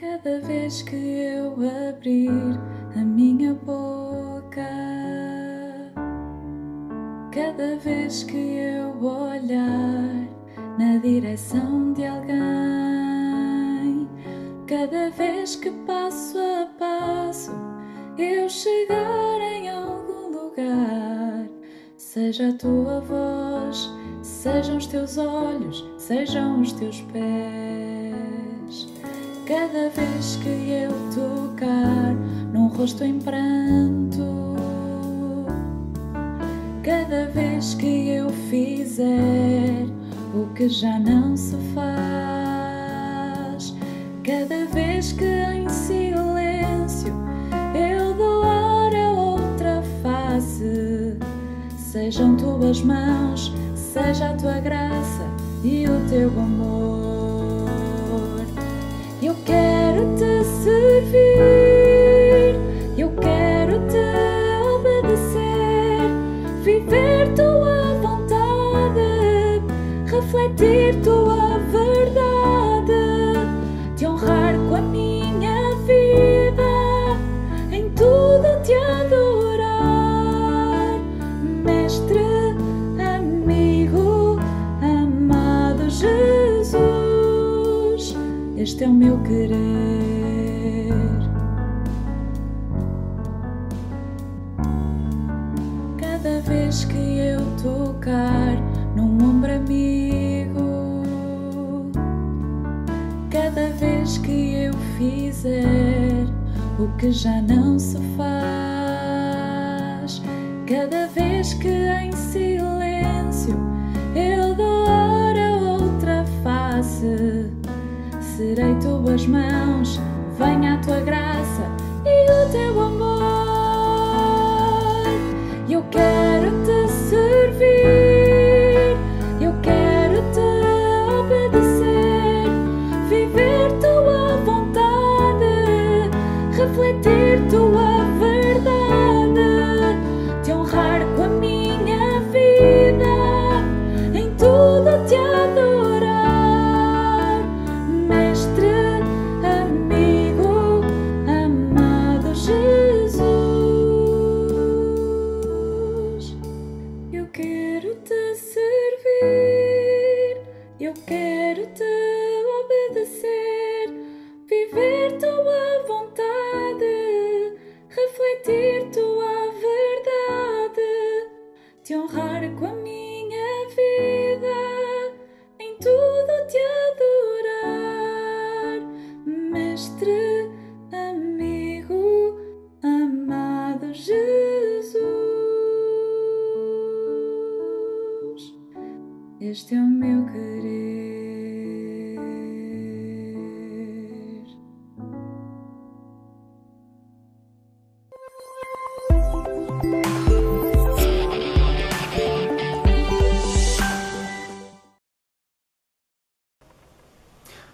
Cada vez que eu abrir a minha boca, cada vez que eu olhar na direção de alguém, cada vez que passo a passo eu chegar em algum lugar, seja a tua voz, sejam os teus olhos, sejam os teus pés. Cada vez que eu tocar num rosto em pranto, cada vez que eu fizer o que já não se faz, cada vez que em silêncio eu doar a outra face, sejam tuas mãos, seja a tua graça e o teu amor. Eu quero te servir, eu quero te obedecer, viver tua vontade, refletir tua verdade, te honrar com a minha vida, em tudo te adorar, Mestre, amigo, amado Jesus, este é o meu querer. Cada vez que eu tocar num ombro amigo, cada vez que eu fizer o que já não se faz, cada vez que em silêncio eu doar a outra face, serei tuas mãos, venha a tua graça e o teu amor. Eu quero te servir, eu quero te obedecer, viver tua vontade, refletir tua verdade, te honrar com a minha vida, em tudo te adorar, Mestre, amigo, amado Jesus. Eu quero te servir, eu quero te obedecer, viver tua vontade, refletir tua verdade, te honrar com a minha vida, em tudo te adorar, Mestre, amigo, amado Jesus. Este é o meu querer.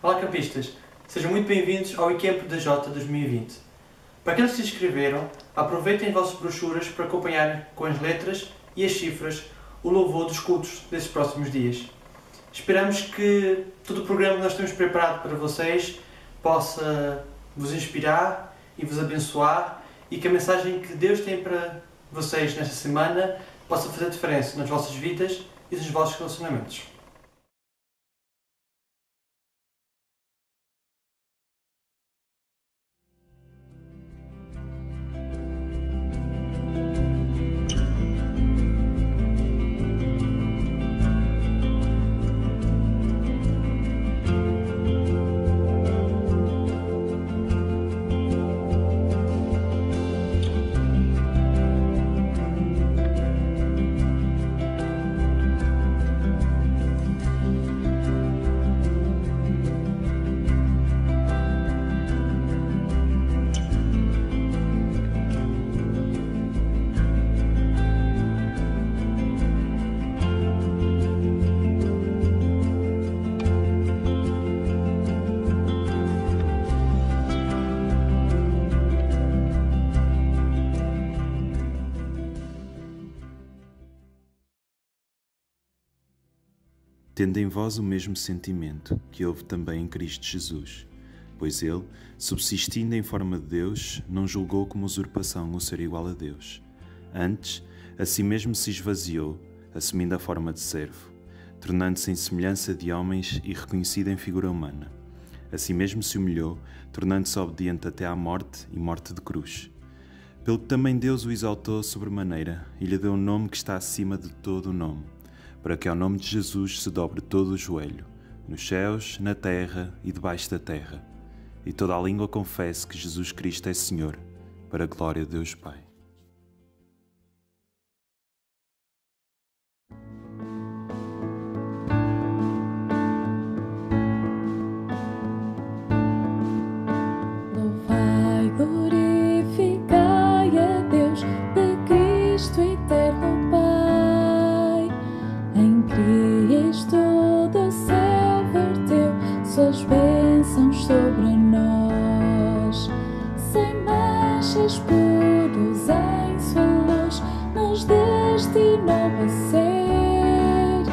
Olá campistas, sejam muito bem-vindos ao eCamp da Jota 2020. Para aqueles que se inscreveram, aproveitem as vossas brochuras para acompanhar com as letras e as cifras o louvor dos cultos desses próximos dias. Esperamos que todo o programa que nós temos preparado para vocês possa vos inspirar e vos abençoar e que a mensagem que Deus tem para vocês nesta semana possa fazer diferença nas vossas vidas e nos vossos relacionamentos. Tendo em vós o mesmo sentimento que houve também em Cristo Jesus, pois ele, subsistindo em forma de Deus, não julgou como usurpação o ser igual a Deus. Antes, a si mesmo se esvaziou, assumindo a forma de servo, tornando-se em semelhança de homens e reconhecido em figura humana. A si mesmo se humilhou, tornando-se obediente até à morte e morte de cruz. Pelo que também Deus o exaltou sobremaneira e lhe deu um nome que está acima de todo o nome, para que ao nome de Jesus se dobre todo o joelho, nos céus, na terra e debaixo da terra, e toda a língua confesse que Jesus Cristo é Senhor, para a glória de Deus Pai. Louvai, glorificai a Deus de Cristo eterno Pai, em Cristo do céu verteu suas bênçãos sobre nós, sem manchas, puros em sua luz, nos destinou a ser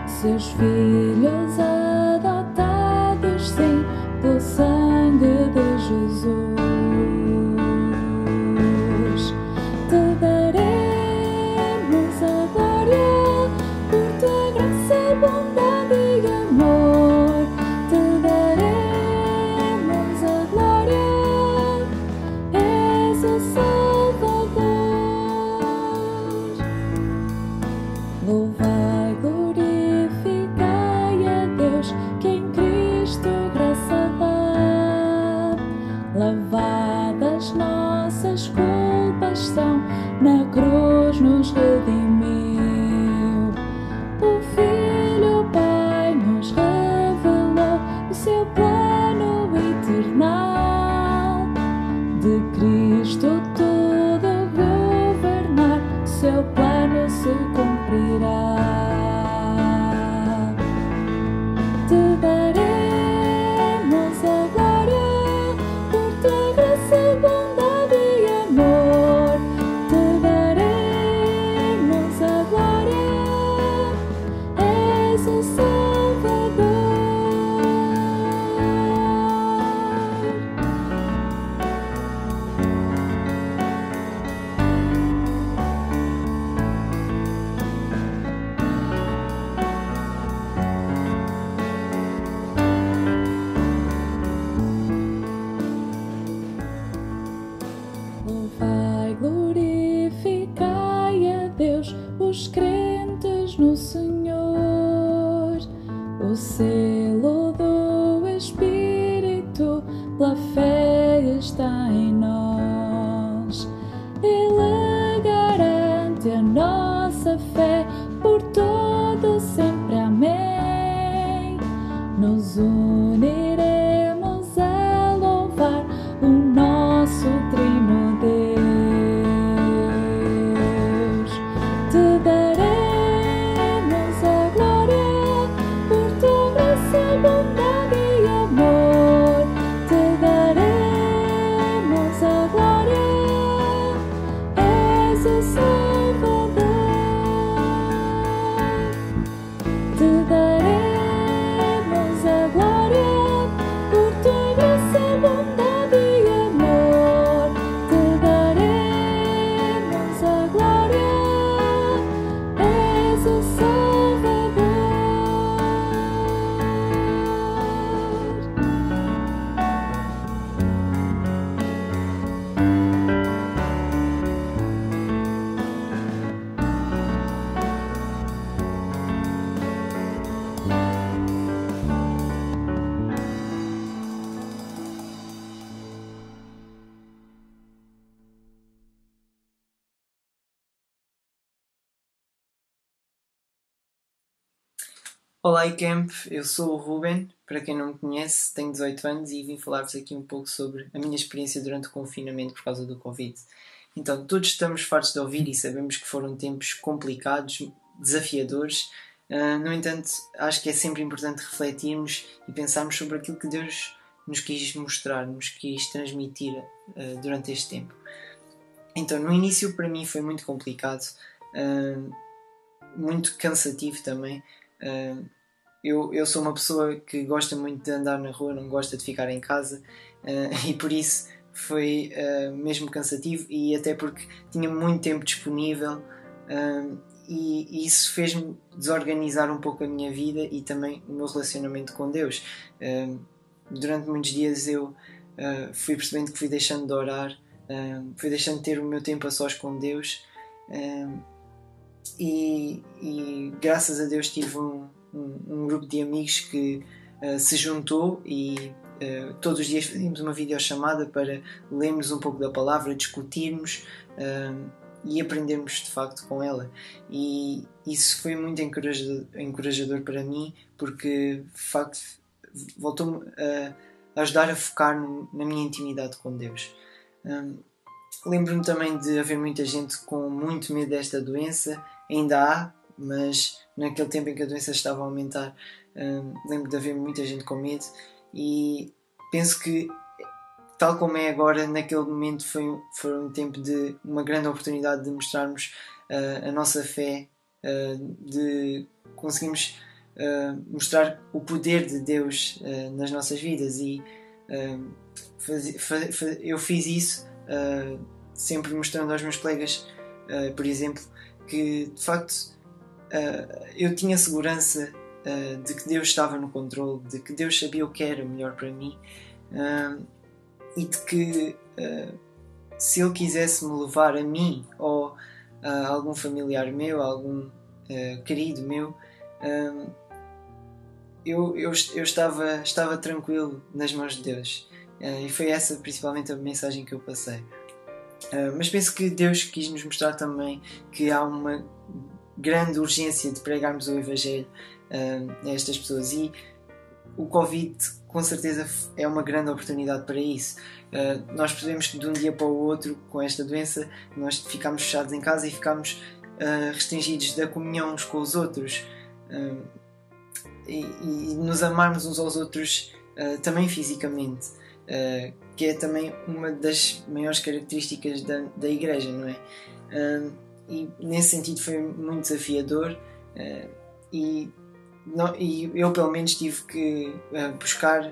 seus filhos adotados, sim, pelo sangue de Jesus. Te daremos a glória por tua graça, bondade e amor. Te daremos a glória, és o Salvador. Louvai, glorificai a Deus, que em Cristo graça dá. Lavadas nossas culpas são, na cruz nos redimiu. O Filho, o Pai, nos revelou o seu plano eternal. De Cristo tudo governar, o seu plano se cumprirá. Te daremos a glória por tua graça, bondade e amor. Te daremos a glória, és o Salvador. Louvai, glorificai a Deus, os crentes no Senhor. O selo do Espírito pela fé está em nós. Ele garante a nossa fé por todo sempre. Amém. Nos uniremos a louvar o nosso Trino Deus. Te daremos a glória por tua graça, bondade e amor. Te daremos a glória, és o Salvador. Te daremos a glória por tua graça, bondade e amor. Te daremos a glória, és o Salvador. Olá, iCamp, eu sou o Ruben, para quem não me conhece, tenho 18 anos e vim falar-vos aqui um pouco sobre a minha experiência durante o confinamento por causa do Covid. Então, todos estamos fartos de ouvir e sabemos que foram tempos complicados, desafiadores. No entanto, acho que é sempre importante refletirmos e pensarmos sobre aquilo que Deus nos quis mostrar, nos quis transmitir durante este tempo. Então, no início para mim foi muito complicado, muito cansativo também. eu sou uma pessoa que gosta muito de andar na rua, não gosta de ficar em casa, e por isso foi mesmo cansativo, e até porque tinha muito tempo disponível, e isso fez-me desorganizar um pouco a minha vida e também o meu relacionamento com Deus. Durante muitos dias eu fui percebendo que fui deixando de orar, fui deixando de ter o meu tempo a sós com Deus, e graças a Deus tive um grupo de amigos que se juntou, e todos os dias fazíamos uma videochamada para lermos um pouco da palavra, discutirmos e aprendermos de facto com ela, e isso foi muito encorajador para mim, porque de facto voltou-me a ajudar a focar na minha intimidade com Deus. Lembro-me também de haver muita gente com muito medo desta doença, ainda há, mas naquele tempo em que a doença estava a aumentar, lembro de haver muita gente com medo, e penso que, tal como é agora, naquele momento foi um tempo de uma grande oportunidade de mostrarmos a nossa fé, de conseguirmos mostrar o poder de Deus nas nossas vidas, e eu fiz isso sempre mostrando aos meus colegas, por exemplo, que de facto eu tinha segurança de que Deus estava no controle, de que Deus sabia o que era melhor para mim, e de que se Ele quisesse me levar a mim ou a algum familiar meu, a algum querido meu, eu estava tranquilo nas mãos de Deus, e foi essa principalmente a mensagem que eu passei. Mas penso que Deus quis nos mostrar também que há uma grande urgência de pregarmos o Evangelho a estas pessoas, e o Covid com certeza é uma grande oportunidade para isso. Nós percebemos que de um dia para o outro, com esta doença, nós ficámos fechados em casa e ficámos restringidos da comunhão uns com os outros, e nos amarmos uns aos outros também fisicamente, que é também uma das maiores características da Igreja, não é? E nesse sentido foi muito desafiador, e eu pelo menos tive que buscar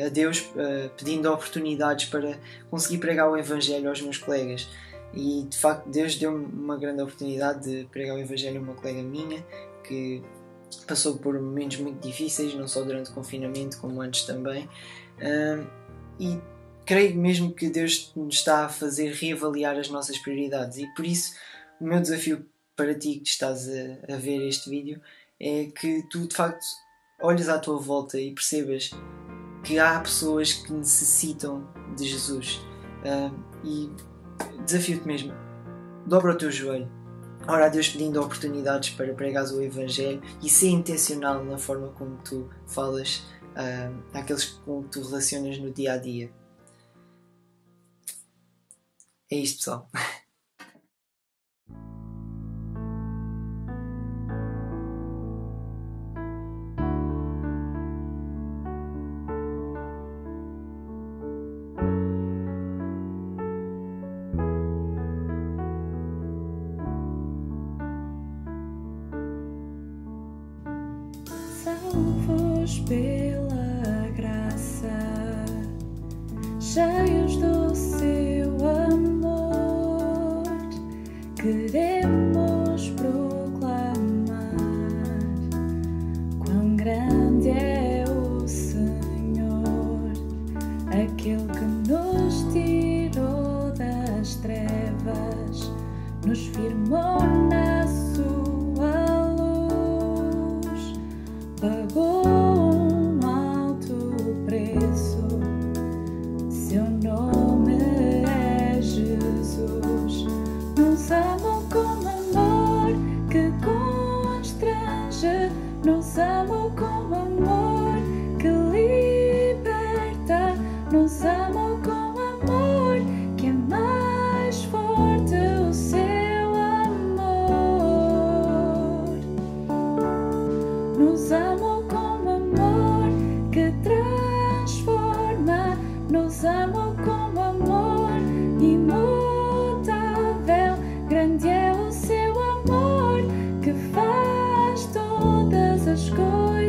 a Deus, pedindo oportunidades para conseguir pregar o Evangelho aos meus colegas, e de facto Deus deu-me uma grande oportunidade de pregar o Evangelho a uma colega minha que passou por momentos muito difíceis, não só durante o confinamento como antes também, e creio mesmo que Deus nos está a fazer reavaliar as nossas prioridades, e por isso o meu desafio para ti que estás a ver este vídeo é que tu de facto olhes à tua volta e percebas que há pessoas que necessitam de Jesus, e desafio-te mesmo, dobra o teu joelho, ora a Deus pedindo oportunidades para pregares o Evangelho, e ser intencional na forma como tu falas àqueles com que tu relacionas no dia a dia. É isto, pessoal. Salvos pela graça, cheios do seu amor, queremos proclamar quão grande é o Senhor, aquele que nos tirou das trevas, nos firmou na sua luz, pagou um alto preço, seu nome é Jesus. Nos amou com amor que constrange, nos amou com amor que liberta, nos amou com amor que é mais forte o seu amor. Nos amou com amor que transforma, nos amou com amor imutável. Grande é o seu amor que faz todas as coisas.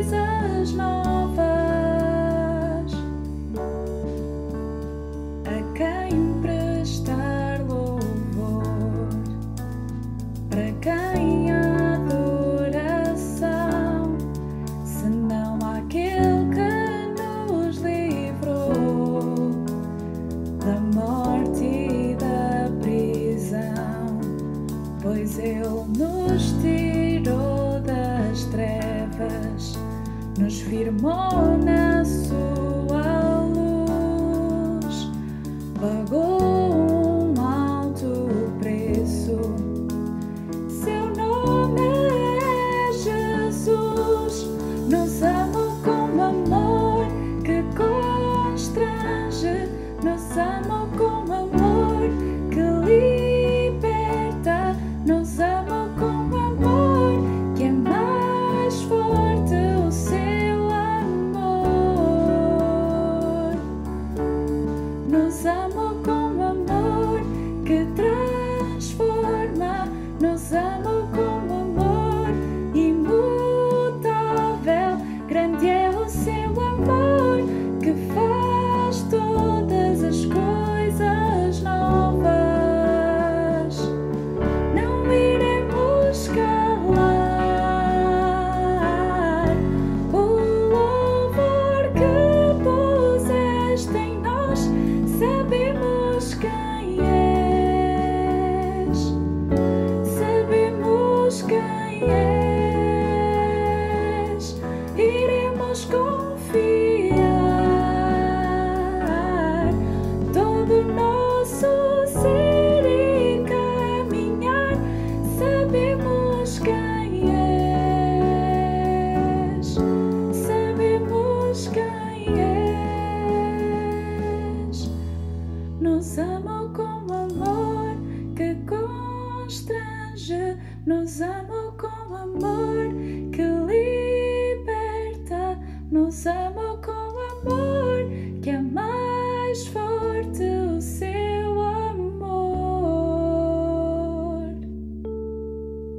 nos amou com amor que constrange, nos amou com amor que liberta, nos amou com amor que é mais forte o seu amor.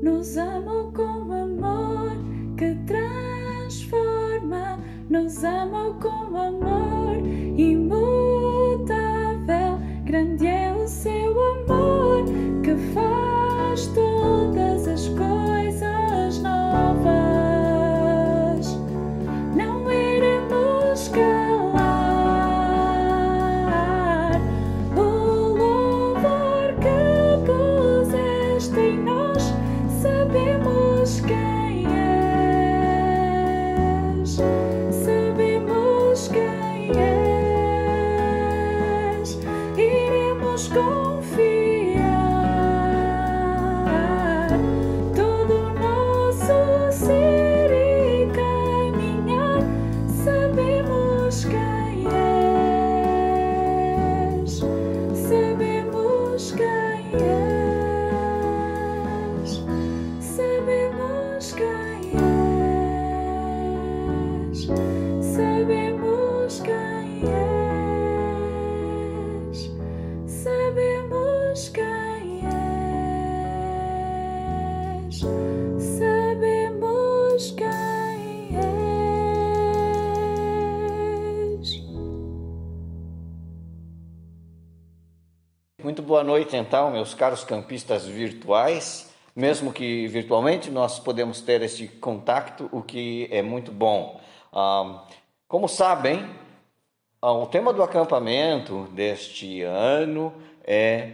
Nos amou com amor que transforma, nos amou com amor imutável. Grande é o seu amor que faz todas as coisas novas. Não iremos calar o louvor que puseste em nós. Sabemos quem és, sabemos quem és, iremos confiar todo o nosso ser e caminhar. Sabemos quem és, sabemos quem és, sabemos quem és, sabemos quem és, sabemos quem és, sabemos quem és. Muito boa noite, então, meus caros campistas virtuais. Mesmo que virtualmente nós podemos ter esse contato, o que é muito bom. Como sabem, o tema do acampamento deste ano é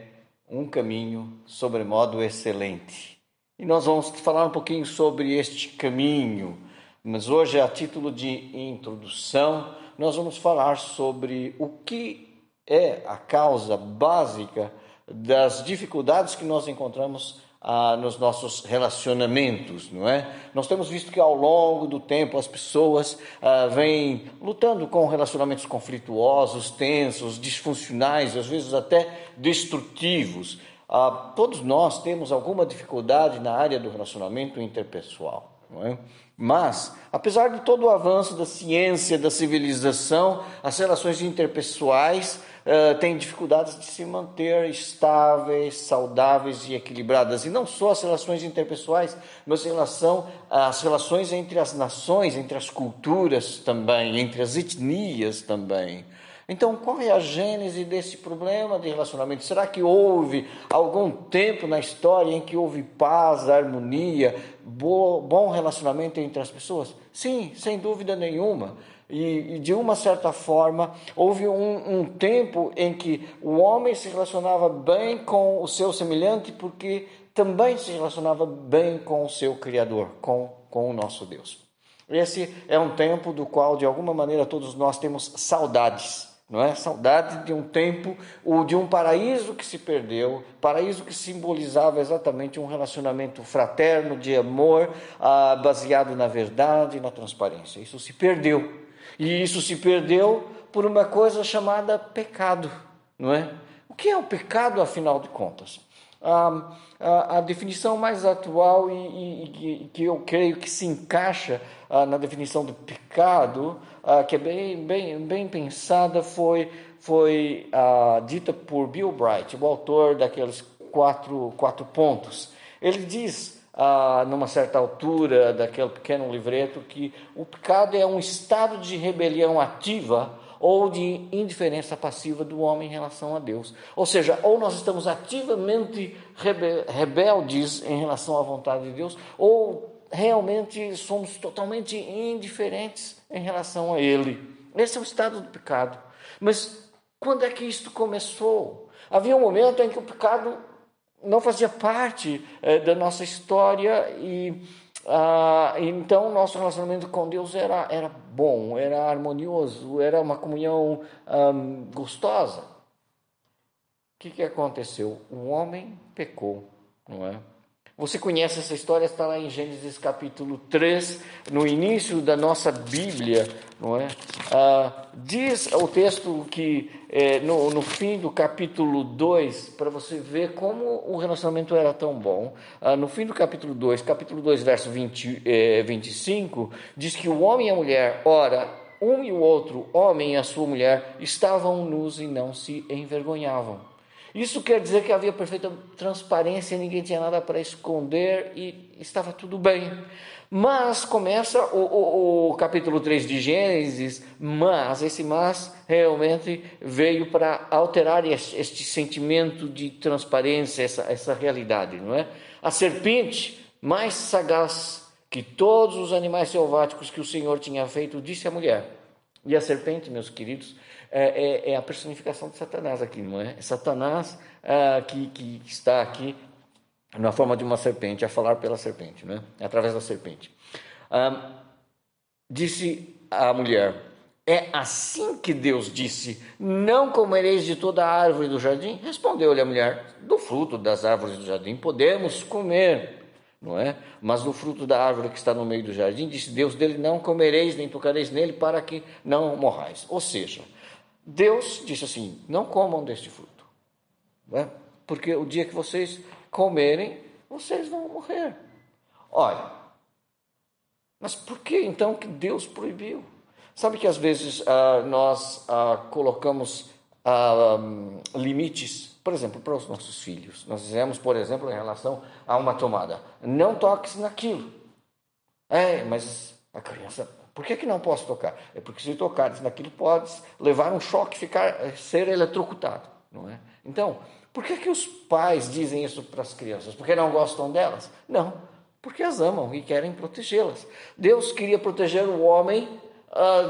um caminho sobremodo excelente. E nós vamos falar um pouquinho sobre este caminho, mas hoje, a título de introdução, nós vamos falar sobre o que é a causa básica das dificuldades que nós encontramos nos nossos relacionamentos, não é? Nós temos visto que ao longo do tempo as pessoas vêm lutando com relacionamentos conflituosos, tensos, disfuncionais, às vezes até destrutivos. Todos nós temos alguma dificuldade na área do relacionamento interpessoal, não é? Mas, apesar de todo o avanço da ciência, da civilização, as relações interpessoais têm dificuldades de se manter estáveis, saudáveis e equilibradas. E não só as relações interpessoais, mas as relações entre as nações, entre as culturas também, entre as etnias também. Então, qual é a gênese desse problema de relacionamento? Será que houve algum tempo na história em que houve paz, harmonia, bom relacionamento entre as pessoas? Sim, sem dúvida nenhuma. E de uma certa forma, houve um tempo em que o homem se relacionava bem com o seu semelhante, porque também se relacionava bem com o seu Criador, com o nosso Deus. Esse é um tempo do qual, de alguma maneira, todos nós temos saudades. Não é? Saudade de um tempo, ou de um paraíso que se perdeu, paraíso que simbolizava exatamente um relacionamento fraterno, de amor, baseado na verdade e na transparência. Isso se perdeu. E isso se perdeu por uma coisa chamada pecado, não é? O que é o pecado, afinal de contas? A definição mais atual e que eu creio que se encaixa na definição do pecado, que é bem pensada, foi dita por Bill Bright, o autor daqueles quatro pontos. Ele diz, numa certa altura daquele pequeno livreto, que o pecado é um estado de rebelião ativa ou de indiferença passiva do homem em relação a Deus. Ou seja, ou nós estamos ativamente rebeldes em relação à vontade de Deus, ou realmente somos totalmente indiferentes em relação a Ele. Esse é o estado do pecado. Mas quando é que isto começou? Havia um momento em que o pecado não fazia parte da nossa história e então nosso relacionamento com Deus era bom, era harmonioso, era uma comunhão gostosa. O que aconteceu? O homem pecou, não é? Você conhece essa história, está lá em Gênesis capítulo 3, no início da nossa Bíblia, não é? Diz o texto que no fim do capítulo 2, para você ver como o relacionamento era tão bom, no fim do capítulo 2, verso 25, diz que o homem e a mulher, ora, um e o outro, homem e a sua mulher, estavam nus e não se envergonhavam. Isso quer dizer que havia perfeita transparência, ninguém tinha nada para esconder e estava tudo bem. Mas começa o capítulo 3 de Gênesis, mas esse mas realmente veio para alterar este sentimento de transparência, essa realidade, não é? A serpente, mais sagaz que todos os animais selváticos que o Senhor tinha feito, disse à mulher. E a serpente, meus queridos, é a personificação de Satanás aqui, não é? É Satanás que está aqui na forma de uma serpente, a falar pela serpente, não é? Através da serpente. Disse a mulher, é assim que Deus disse, não comereis de toda a árvore do jardim? Respondeu-lhe a mulher, do fruto das árvores do jardim podemos comer, não é? Mas do fruto da árvore que está no meio do jardim, disse Deus, dele não comereis, nem tocareis nele, para que não morrais. Ou seja, Deus disse assim, não comam deste fruto, não é? Porque o dia que vocês comerem, vocês vão morrer. Olha, mas por que então que Deus proibiu? Sabe que às vezes nós colocamos limites, por exemplo, para os nossos filhos. Nós dizemos, por exemplo, em relação a uma tomada, não toques naquilo. Mas a criança, por que não posso tocar? É porque se tocares naquilo, podes levar um choque, ser eletrocutado, não é? Então, por que os pais dizem isso para as crianças? Porque não gostam delas? Não, porque as amam e querem protegê-las. Deus queria proteger o homem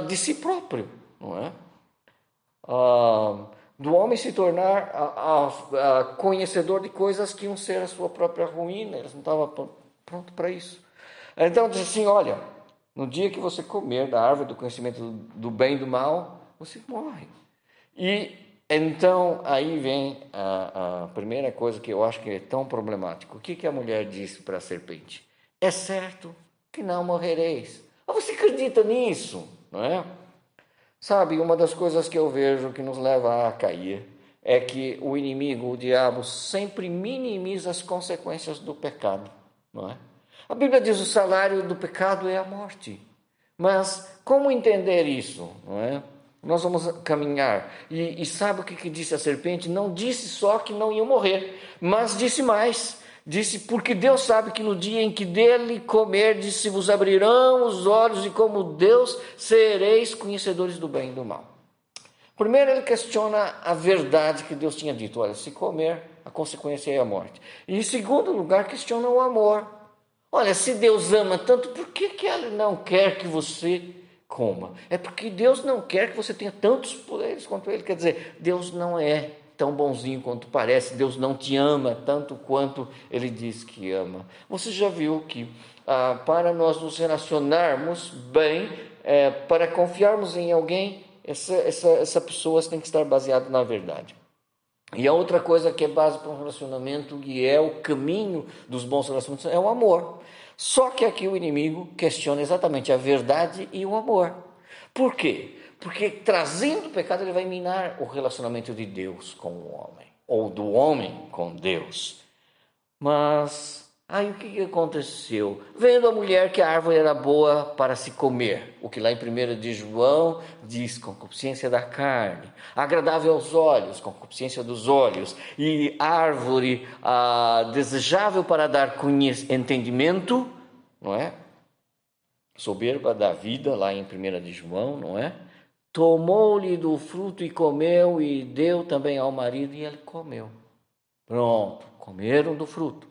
de si próprio, não é? Do homem se tornar conhecedor de coisas que iam ser a sua própria ruína. Eles não estavam prontos para isso. Então diz assim, olha, no dia que você comer da árvore do conhecimento do bem e do mal, você morre. E então aí vem a primeira coisa que eu acho que é tão problemático. O que a mulher disse para a serpente? É certo que não morrereis. Você acredita nisso, não é? Sabe, uma das coisas que eu vejo que nos leva a cair é que o inimigo, o diabo, sempre minimiza as consequências do pecado, não é? A Bíblia diz que o salário do pecado é a morte. Mas como entender isso, não é? Nós vamos caminhar. E sabe o que disse a serpente? Não disse só que não iam morrer, mas disse mais. Disse, porque Deus sabe que no dia em que dele comerdes, se vos abrirão os olhos e como Deus sereis conhecedores do bem e do mal. Primeiro ele questiona a verdade que Deus tinha dito. Olha, se comer, a consequência é a morte. E em segundo lugar, questiona o amor. Olha, se Deus ama tanto, por que ele não quer que você coma? É porque Deus não quer que você tenha tantos poderes quanto ele. Quer dizer, Deus não é tão bonzinho quanto parece, Deus não te ama tanto quanto ele diz que ama. Você já viu que para nós nos relacionarmos bem, para confiarmos em alguém, essa pessoa tem que estar baseada na verdade. E a outra coisa que é base para um relacionamento, e é o caminho dos bons relacionamentos, é o amor. Só que aqui o inimigo questiona exatamente a verdade e o amor. Por quê? Porque trazendo o pecado ele vai minar o relacionamento de Deus com o homem, ou do homem com Deus. Mas aí o que aconteceu? Vendo a mulher que a árvore era boa para se comer, o que lá em 1 de João diz concupiscência da carne, agradável aos olhos, concupiscência dos olhos, e árvore desejável para dar entendimento, não é? Soberba da vida, lá em 1 de João, não é? Tomou-lhe do fruto e comeu, e deu também ao marido, e ele comeu. Pronto, comeram do fruto.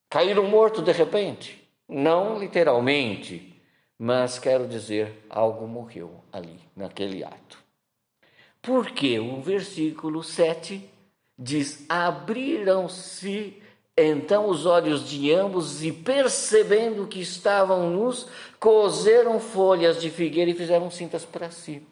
Caíram mortos de repente? Não literalmente, mas quero dizer, algo morreu ali, naquele ato. Porque o versículo 7 diz, abriram-se então os olhos de ambos e percebendo que estavam nus, coseram folhas de figueira e fizeram cintas para si.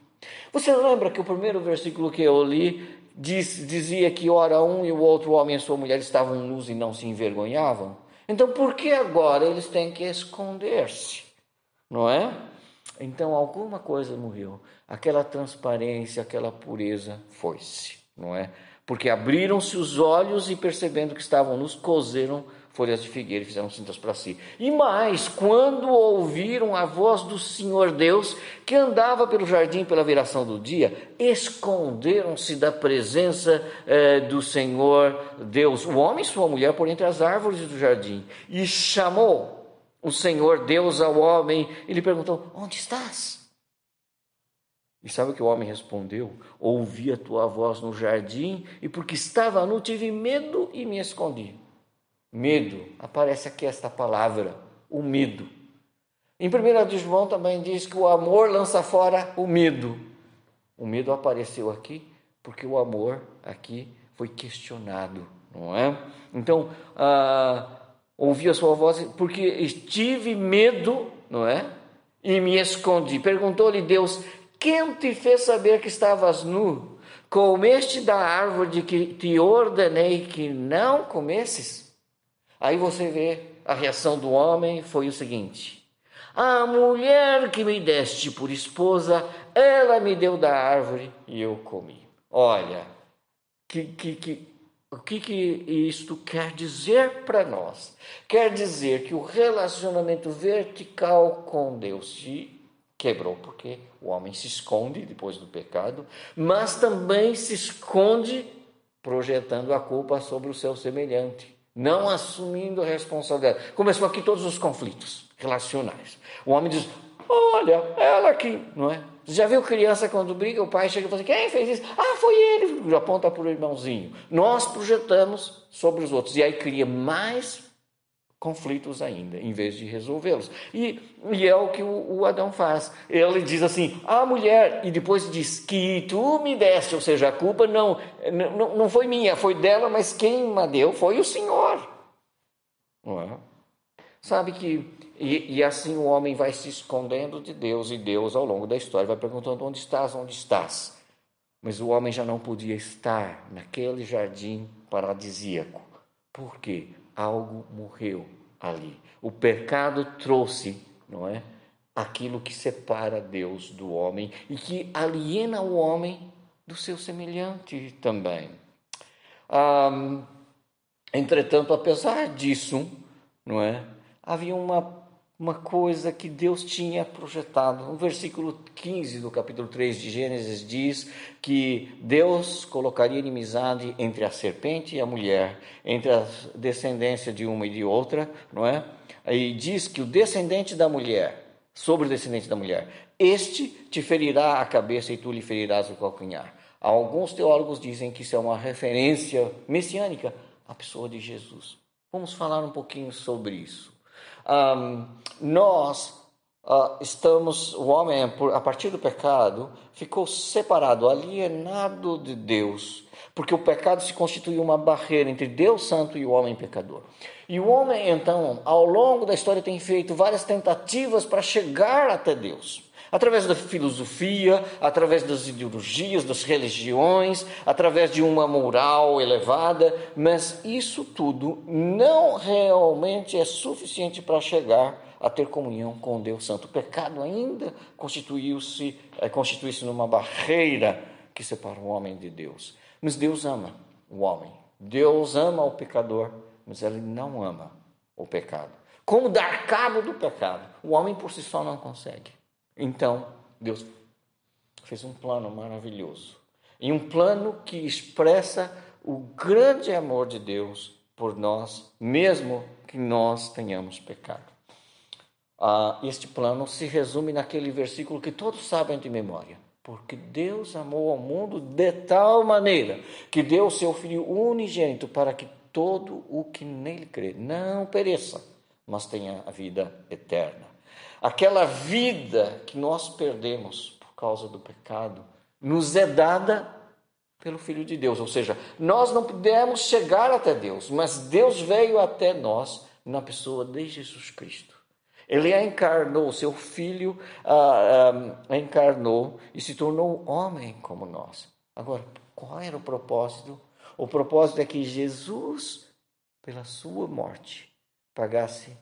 Você lembra que o primeiro versículo que eu li dizia que ora um e o outro homem e sua mulher estavam nus e não se envergonhavam? Então, por que agora eles têm que esconder-se? Não é? Então, alguma coisa morreu. Aquela transparência, aquela pureza foi-se, não é? Porque abriram-se os olhos e, percebendo que estavam nus, coseram folhas de figueira e fizeram cintas para si. E mais, quando ouviram a voz do Senhor Deus, que andava pelo jardim pela viração do dia, esconderam-se da presença do Senhor Deus, o homem e sua mulher, por entre as árvores do jardim. E chamou o Senhor Deus ao homem e lhe perguntou: onde estás? E sabe o que o homem respondeu? Ouvi a tua voz no jardim, e porque estava nu, tive medo e me escondi. Medo, aparece aqui esta palavra, o medo. Em 1 de João também diz que o amor lança fora o medo. O medo apareceu aqui porque o amor aqui foi questionado, não é? Então, ouvi a sua voz porque tive medo, não é? E me escondi. Perguntou-lhe Deus: quem te fez saber que estavas nu? Comeste da árvore de que te ordenei que não comesses? Aí você vê a reação do homem foi o seguinte: a mulher que me deste por esposa, ela me deu da árvore e eu comi. Olha, o que isto quer dizer para nós? Quer dizer que o relacionamento vertical com Deus se quebrou, porque o homem se esconde depois do pecado, mas também se esconde projetando a culpa sobre o seu semelhante, não assumindo a responsabilidade. Começou aqui todos os conflitos relacionais. O homem diz: olha, ela aqui, não é? Você já viu criança quando briga, o pai chega e fala assim: quem fez isso? Ah, foi ele. Aponta para o irmãozinho. Nós projetamos sobre os outros. E aí cria mais conflitos ainda, em vez de resolvê-los. E é o que o Adão faz. Ele diz assim: a mulher, e depois diz que tu me deste, ou seja, a culpa não foi minha, foi dela, mas quem me deu foi o Senhor. Não é? Sabe que, e assim o homem vai se escondendo de Deus, e Deus ao longo da história vai perguntando: onde estás, onde estás? Mas o homem já não podia estar naquele jardim paradisíaco. Por quê? Algo morreu ali. O pecado trouxe, não é, aquilo que separa Deus do homem e que aliena o homem do seu semelhante também. Entretanto, apesar disso, não é, havia uma coisa que Deus tinha projetado. No versículo 15 do capítulo 3 de Gênesis diz que Deus colocaria inimizade entre a serpente e a mulher, entre a descendência de uma e de outra, não é? E diz que o descendente da mulher, sobre o descendente da mulher, este te ferirá a cabeça e tu lhe ferirás o calcanhar. Alguns teólogos dizem que isso é uma referência messiânica à pessoa de Jesus. Vamos falar um pouquinho sobre isso. O homem, a partir do pecado, ficou separado, alienado de Deus, porque o pecado se constituiu uma barreira entre Deus Santo e o homem pecador. E o homem, então, ao longo da história, tem feito várias tentativas para chegar até Deus. Através da filosofia, através das ideologias, das religiões, através de uma moral elevada, mas isso tudo não realmente é suficiente para chegar a ter comunhão com Deus Santo. O pecado ainda constitui-se numa barreira que separa o homem de Deus. Mas Deus ama o homem. Deus ama o pecador, mas Ele não ama o pecado. Como dar cabo do pecado? O homem por si só não consegue. Então, Deus fez um plano maravilhoso. E um plano que expressa o grande amor de Deus por nós, mesmo que nós tenhamos pecado. Este plano se resume naquele versículo que todos sabem de memória. Porque Deus amou ao mundo de tal maneira que deu o seu Filho unigênito para que todo o que nele crê não pereça, mas tenha a vida eterna. Aquela vida que nós perdemos por causa do pecado nos é dada pelo Filho de Deus. Ou seja, nós não pudemos chegar até Deus, mas Deus veio até nós na pessoa de Jesus Cristo. Ele encarnou, o seu Filho encarnou e se tornou homem como nós. Agora, qual era o propósito? O propósito é que Jesus, pela sua morte, pagasse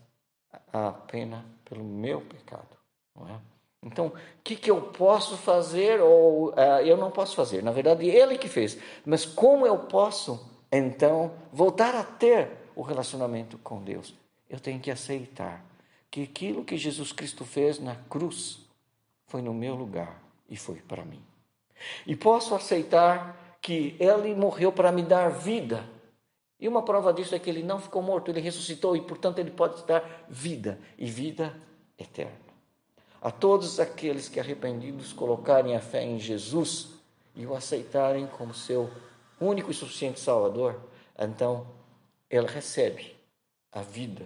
a pena pelo meu pecado, não é? Então, o que eu posso fazer ou eu não posso fazer? Na verdade, Ele que fez. Mas como eu posso, então, voltar a ter o relacionamento com Deus? Eu tenho que aceitar que aquilo que Jesus Cristo fez na cruz foi no meu lugar e foi para mim. E posso aceitar que Ele morreu para me dar vida. E uma prova disso é que Ele não ficou morto, Ele ressuscitou e, portanto, Ele pode dar vida e vida eterna. A todos aqueles que arrependidos colocarem a fé em Jesus e o aceitarem como seu único e suficiente Salvador, então ele recebe a vida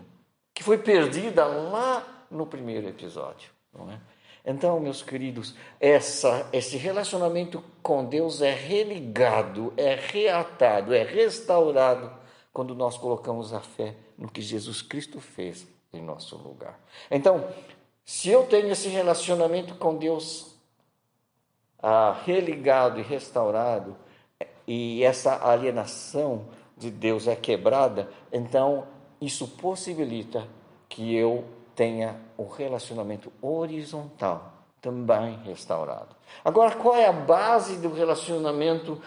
que foi perdida lá no primeiro episódio, não é? Então, meus queridos, esse relacionamento com Deus é religado, é reatado, é restaurado quando nós colocamos a fé no que Jesus Cristo fez em nosso lugar. Então, se eu tenho esse relacionamento com Deus religado e restaurado, e essa alienação de Deus é quebrada, então isso possibilita que eu tenha um relacionamento horizontal também restaurado. Agora, qual é a base do relacionamento?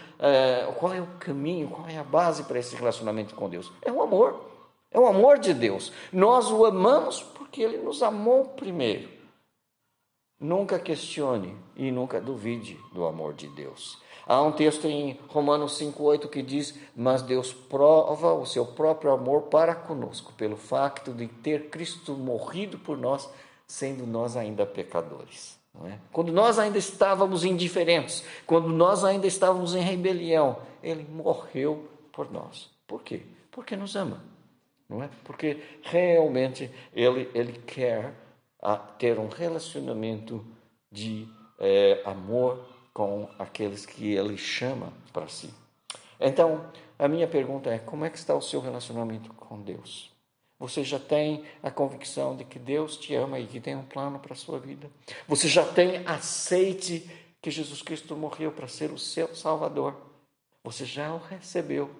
Qual é o caminho? Qual é a base para esse relacionamento com Deus? É o amor. É o amor de Deus. Nós o amamos porque Ele nos amou primeiro. Nunca questione e nunca duvide do amor de Deus. Há um texto em Romanos 5,8 que diz: mas Deus prova o seu próprio amor para conosco, pelo facto de ter Cristo morrido por nós, sendo nós ainda pecadores. Não é? Quando nós ainda estávamos indiferentes, quando nós ainda estávamos em rebelião, Ele morreu por nós. Por quê? Porque nos ama. Não é? Porque realmente Ele quer ter um relacionamento de amor com aqueles que Ele chama para si. Então, a minha pergunta é: como é que está o seu relacionamento com Deus? Você já tem a convicção de que Deus te ama e que tem um plano para a sua vida? Você já tem aceite que Jesus Cristo morreu para ser o seu Salvador? Você já o recebeu?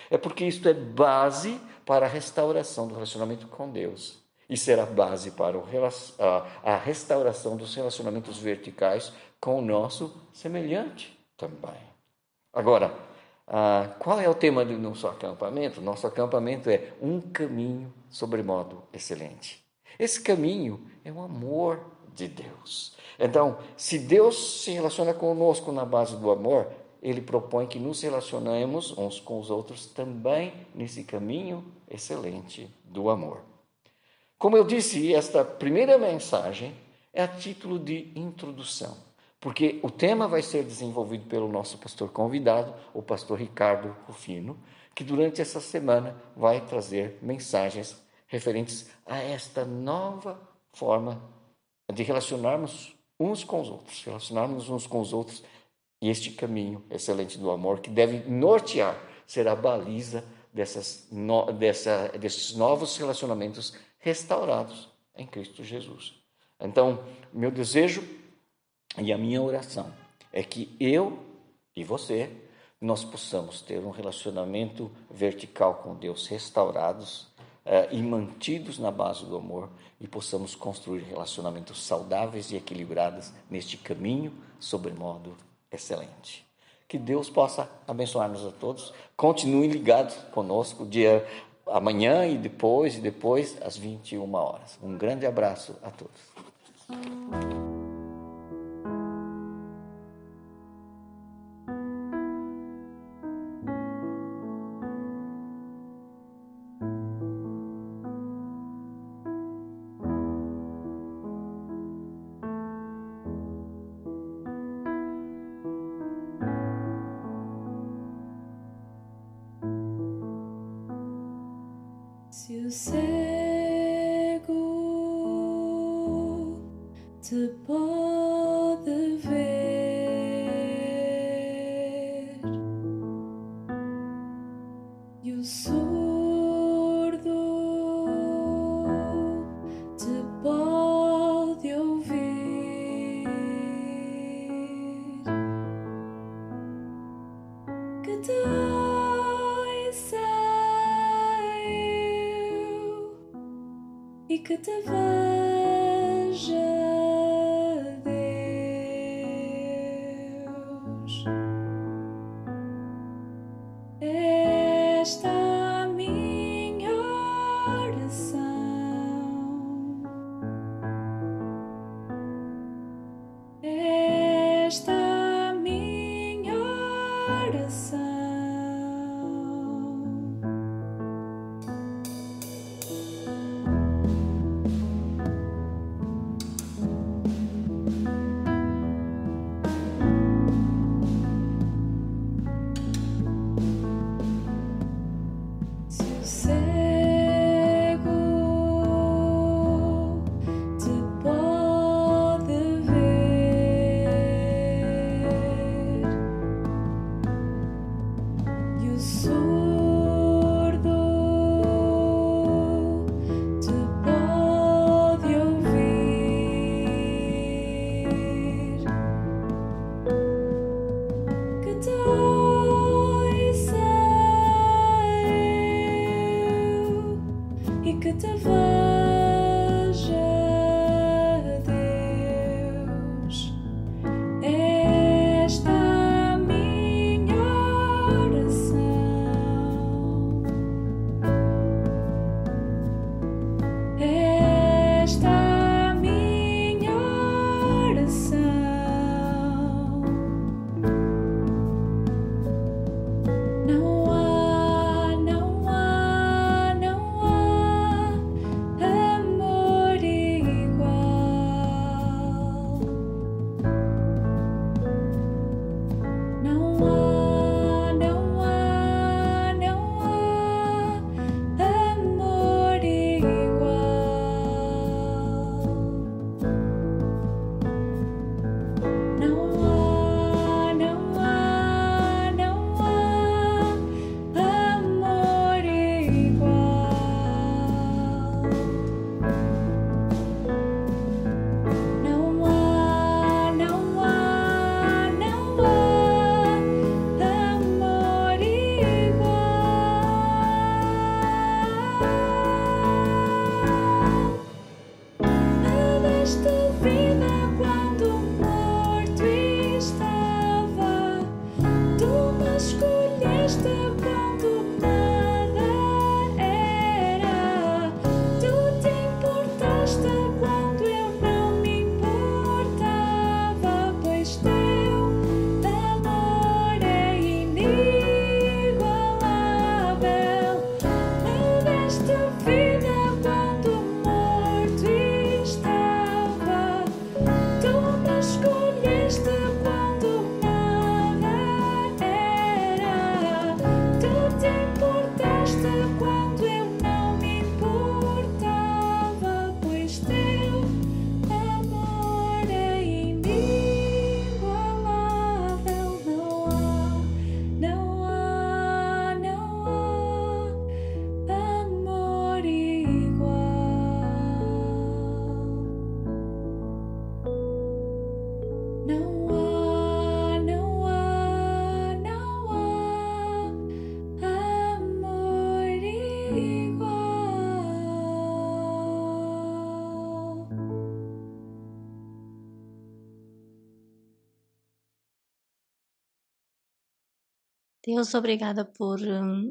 É porque isto é base para a restauração do relacionamento com Deus. E será base para a restauração dos relacionamentos verticais com o nosso semelhante também. Agora, qual é o tema do nosso acampamento? Nosso acampamento é um caminho sobremodo excelente. Esse caminho é o amor de Deus. Então, se Deus se relaciona conosco na base do amor, Ele propõe que nos relacionemos uns com os outros também nesse caminho excelente do amor. Como eu disse, esta primeira mensagem é a título de introdução, porque o tema vai ser desenvolvido pelo nosso pastor convidado, o pastor Ricardo Rufino, que durante essa semana vai trazer mensagens referentes a esta nova forma de relacionarmos uns com os outros, e este caminho excelente do amor que deve nortear, ser a baliza desses novos relacionamentos restaurados em Cristo Jesus. Então, meu desejo e a minha oração é que eu e você, nós possamos ter um relacionamento vertical com Deus restaurados e mantidos na base do amor, e possamos construir relacionamentos saudáveis e equilibrados neste caminho sobremodo excelente. Que Deus possa abençoar-nos a todos. Continuem ligados conosco amanhã e depois às 21 horas. Um grande abraço a todos. Se o cego te pode ver e o surdo te pode ouvir, que te ouça eu que te veja, Deus. Esta é a minha oração. Esta é a minha oração. Se o cego te pode ver e o surdo te pode ouvir, que te ouça e que te veja, Deus. Esta é a minha oração. Esta é a minha oração. Não há amor igual. Não há amor igual. Não há amor igual. Não há amor igual. Me deste vida quando morto estava. Tu me escolheste quando nada era. Tu te importaste quando eu não me importava, pois teu amor é inigualável. Me deste vida quando morto estava. Tu me escolheste quando nada era. Tu te importaste quando eu não me importava, pois teu amor é inigualável. Não há amor igual. Não há amor igual. Deus, obrigada por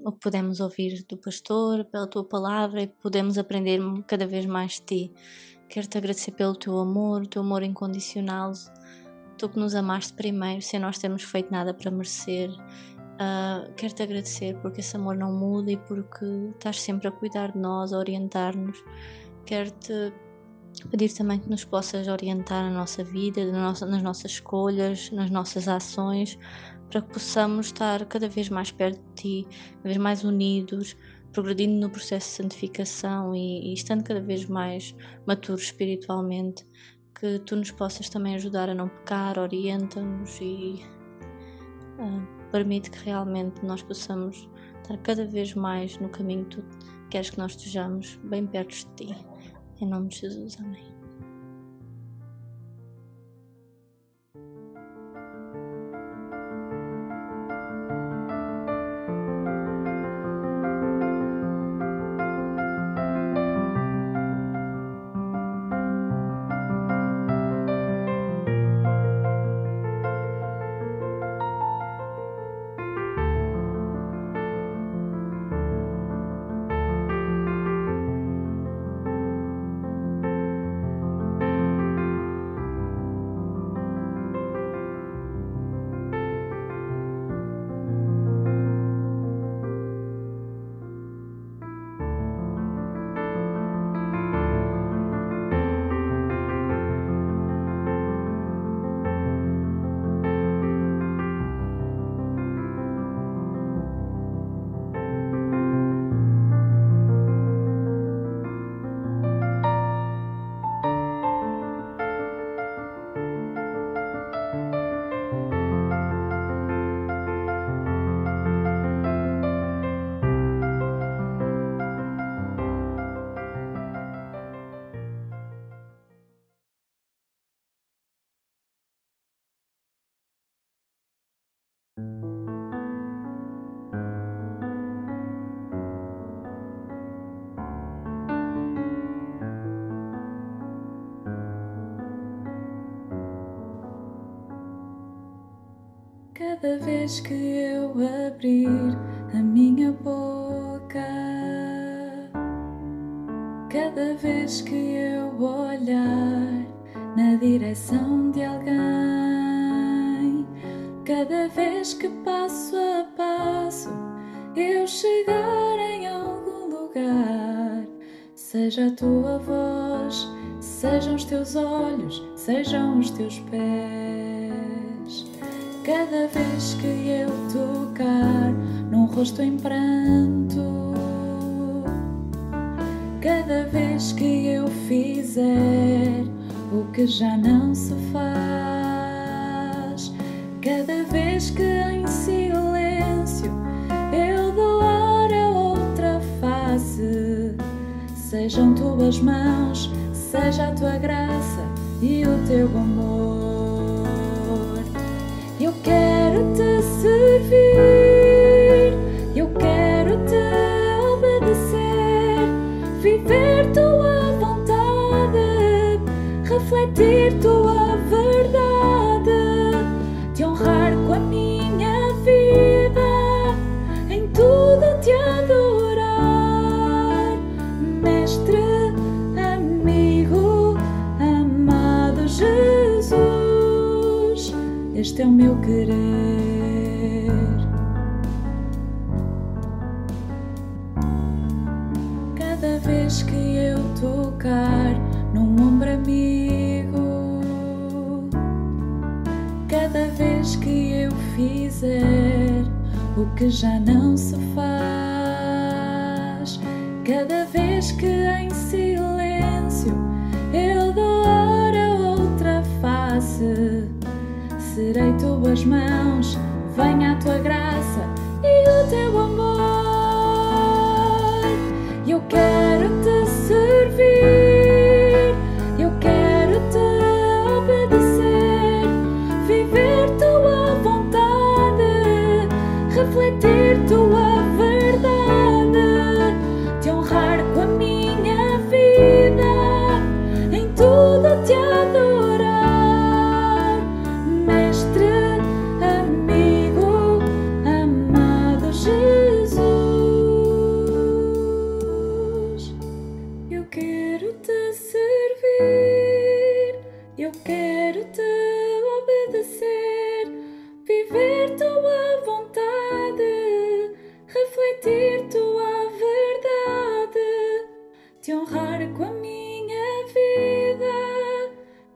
o que podemos ouvir do pastor, pela tua palavra e podemos aprender cada vez mais de ti. Quero-te agradecer pelo teu amor, o teu amor incondicional, tu que nos amaste primeiro, sem nós termos feito nada para merecer. Quero-te agradecer porque esse amor não muda e porque estás sempre a cuidar de nós, a orientar-nos. Quero-te pedir também que nos possas orientar na nossa vida, nas nossas escolhas, nas nossas ações, para que possamos estar cada vez mais perto de ti, cada vez mais unidos, progredindo no processo de santificação e estando cada vez mais maturos espiritualmente. Que tu nos possas também ajudar a não pecar, orienta-nos e permite que realmente nós possamos estar cada vez mais no caminho que tu queres que nós estejamos, bem perto de ti. Em nome de Jesus, amém. Cada vez que eu abrir a minha boca, cada vez que eu olhar na direção de alguém, cada vez que passo a passo eu chegar em algum lugar, seja a tua voz, sejam os teus olhos, sejam os teus pés. Cada vez que eu tocar num rosto em pranto, cada vez que eu fizer o que já não se faz, cada vez que em silêncio eu doar a outra face, sejam tuas mãos, seja a tua graça e o teu amor. Eu quero te servir, eu quero te obedecer, viver tua vontade, refletir tua verdade, te honrar com a minha vida, em tudo te adorar, Mestre, amigo, amado Jesus, este é o meu querer. Cada vez que eu tocar num ombro amigo, cada vez que eu fizer o que já não se faz, cada vez que em silêncio eu doar a outra face, serei tuas mãos, venha a tua graça e o teu amor. Eu quero te servir, eu quero te obedecer, viver tua vontade, refletir tua verdade, te honrar com a minha vida, em tudo te adorar, Mestre, amigo, amado Jesus. Eu quero te servir, eu quero te obedecer, viver tua vontade, refletir tua verdade, te honrar com a minha vida,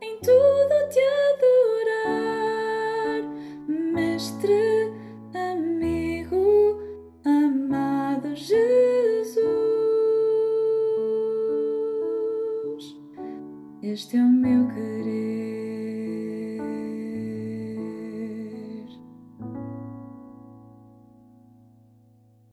em tudo te adorar, Mestre, amigo, amado Jesus. Este é o meu querer.